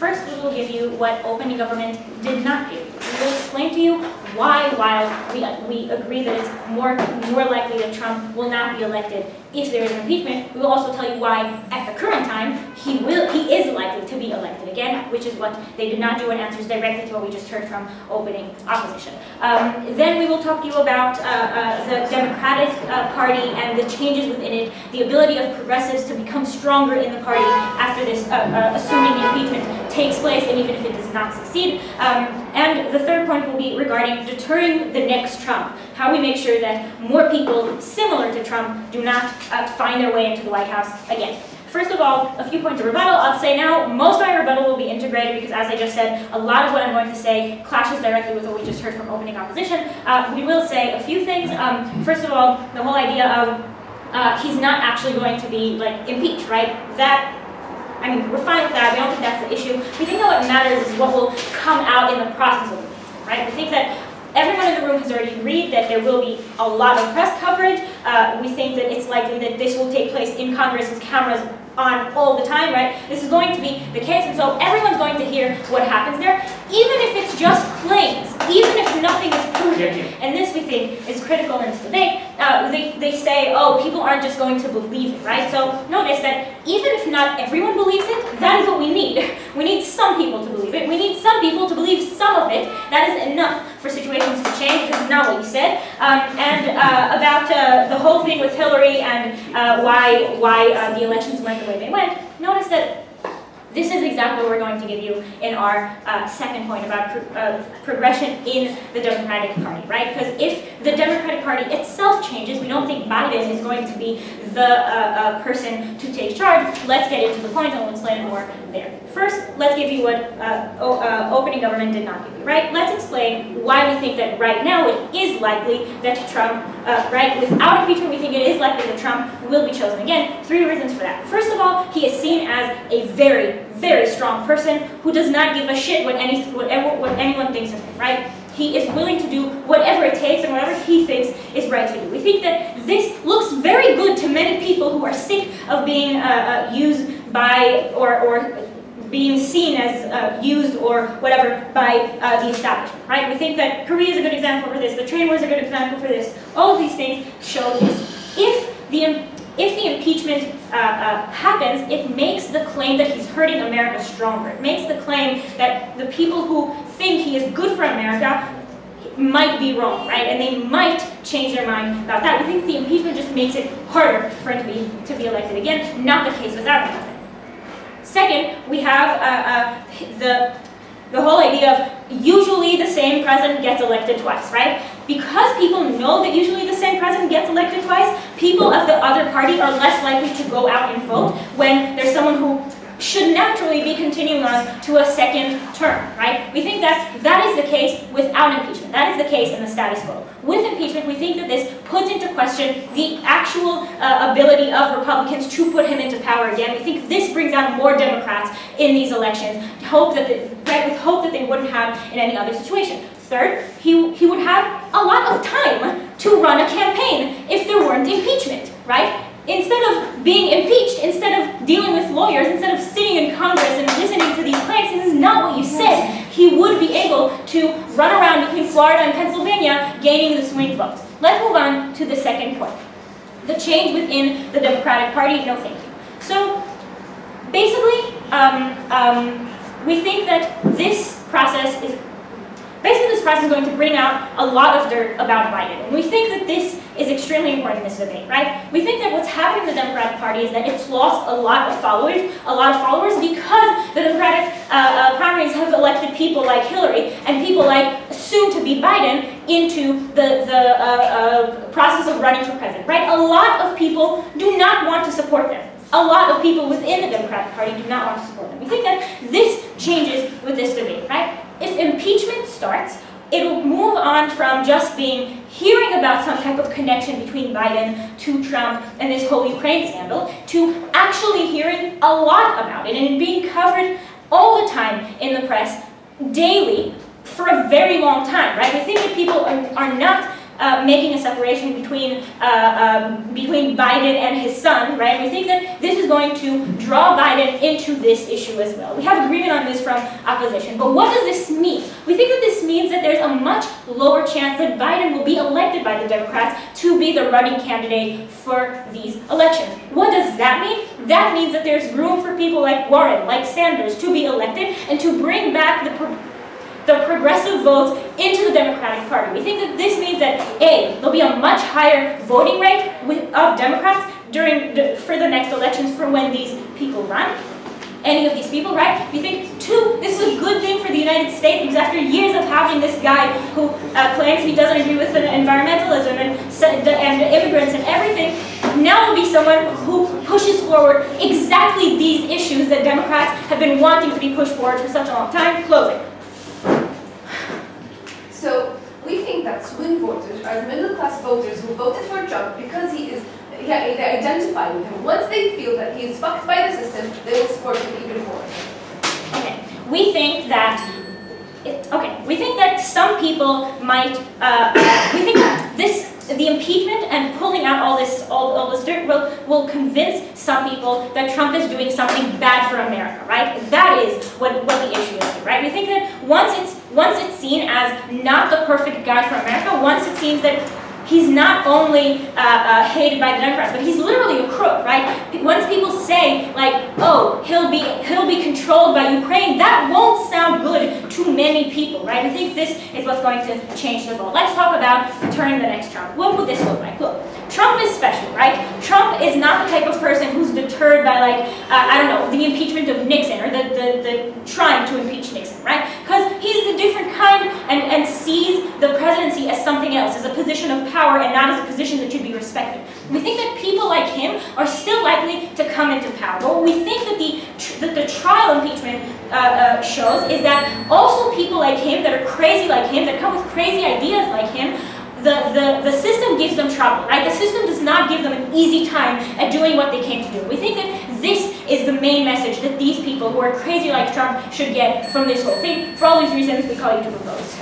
First, we will give you what opening government did not give you. We will explain to you why, while we agree that it's more likely that Trump will not be elected if there is an impeachment, we will also tell you why, at the current time, he is likely to be elected again, which is what they did not do, and answers directly to what we just heard from opening opposition. Then we will talk to you about the Democratic Party and the changes within it, the ability of progressives to become stronger in the party after this, assuming the impeachment takes place, and even if it does not succeed. And the third point will be regarding deterring the next Trump, how we make sure that more people similar to Trump do not find their way into the White House again. First of all, a few points of rebuttal. I'll say now, most of my rebuttal will be integrated because, as I just said, a lot of what I'm going to say clashes directly with what we just heard from opening opposition. We will say a few things. First of all, the whole idea of he's not actually going to be like impeached, right? I mean, we're fine with that. We don't think that's the issue. We think that what matters is what will come out in the process of impeachment, right? We think that everyone in the room has already agreed that there will be a lot of press coverage. We think that it's likely that this will take place in Congress with cameras on all the time, right? This is going to be the case, and so everyone's going to hear what happens there, even if it's just claims, even if nothing is proven. And this, we think, is critical in this debate. They say, oh, people aren't just going to believe it, right? So notice that even if not everyone believes it, that is what we need. We need some people to believe it. We need some people to believe some of it. That is enough for situations to change. This is not what you said. About the whole thing with Hillary and why the elections went the way they went, notice that this is exactly what we're going to give you in our second point about progression in the Democratic Party, right? Because if the Democratic Party itself changes, we don't think Biden is going to be the person to take charge. Let's get into the point, and we'll explain more there. First, let's give you what opening government did not give you, right? Let's explain why we think that right now it is likely that Trump, right, without impeachment, we think it is likely that Trump will be chosen again. 3 reasons for that. First of all, he is seen as a very, very strong person who does not give a shit what anyone thinks of him, right? He is willing to do whatever it takes and whatever he thinks is right to do. We think that this looks very good to many people who are sick of being used by or being seen as used or whatever by the establishment, right? We think that Korea is a good example for this. The trade war is a good example for this. All of these things show this. If the impeachment happens, it makes the claim that he's hurting America stronger. It makes the claim that the people who think he is good for America might be wrong, right? And they might change their mind about that. We think the impeachment just makes it harder for him to be elected again. Not the case without impeachment. Second, we have the whole idea of usually the same president gets elected twice, right? Because people know that usually the same president gets elected twice, people of the other party are less likely to go out and vote when there's someone who should naturally be continuing on to a second term, right? We think that that is the case without impeachment. That is the case in the status quo. With impeachment, we think that this puts into question the actual ability of Republicans to put him into power again. We think this brings out more Democrats in these elections, with hope that they wouldn't have in any other situation. Third, he would have a lot of time to run a campaign if there weren't impeachment, right? Instead of being impeached, instead of dealing with lawyers, instead of sitting in Congress and listening to these claims, this is not what you said. He would be able to run around between Florida and Pennsylvania, gaining the swing votes. Let's move on to the second point. The change within the Democratic Party, no thank you. So, basically, we think that this process is going to bring out a lot of dirt about Biden. And we think that this is extremely important in this debate, right? We think that what's happening in the Democratic Party is that it's lost a lot of followers because the Democratic primaries have elected people like Hillary and people like soon-to-be Biden into the process of running for president, right? A lot of people do not want to support them. A lot of people within the Democratic Party do not want to support them. We think that this changes with this debate, right? If impeachment starts, it'll move on from just hearing about some type of connection between Biden to Trump and this whole Ukraine scandal to actually hearing a lot about it and being covered all the time in the press daily for a very long time, right? We think that people are not making a separation between Biden and his son, right? We think that this is going to draw Biden into this issue as well. We have agreement on this from opposition, but what does this mean? We think that this means that there's a much lower chance that Biden will be elected by the Democrats to be the running candidate for these elections. What does that mean? That means that there's room for people like Warren, like Sanders, to be elected and to bring back the progressive votes into the Democratic Party. We think that this means that A, there'll be a much higher voting rate of Democrats for the next elections for when these people run. Any of these people, right? We think, two, this is a good thing for the United States because after years of having this guy who claims he doesn't agree with environmentalism and immigrants and everything, now will be someone who pushes forward exactly these issues that Democrats have been wanting to be pushed forward for such a long time. Closing. So we think that swing voters are middle-class voters who voted for Trump because they identify with him. Once they feel that he is fucked by the system, they will support him even more. Okay, we think that some people might. We think that the impeachment and pulling out all this dirt will convince some people that Trump is doing something bad for America, right? That is what the issue is here, right? We think that once it's seen as not the perfect guy for America, once it seems that he's not only hated by the Democrats, but he's literally a crook, right? Once people say, like, oh, he'll be controlled by Ukraine, that won't sound good to many people, right? We think this is what's going to change the vote. Let's talk about turning the next Trump. What would this look like? Look, Trump is special, right? Trump is not the type of person who's deterred by, like, I don't know, the impeachment of Nixon or the trying to impeach Nixon, right? Because he's the different kind and sees the presidency as something else, as a position of power and not as a position that should be respected. We think that people like him are still likely to come into power. But what we think that the trial impeachment shows is that also people like him, that are crazy like him, that come with crazy ideas like him, the system gives them trouble, right? The system does not give them an easy time at doing what they came to do. We think that this is the main message that these people who are crazy like Trump should get from this whole thing. For all these reasons, we call you to propose.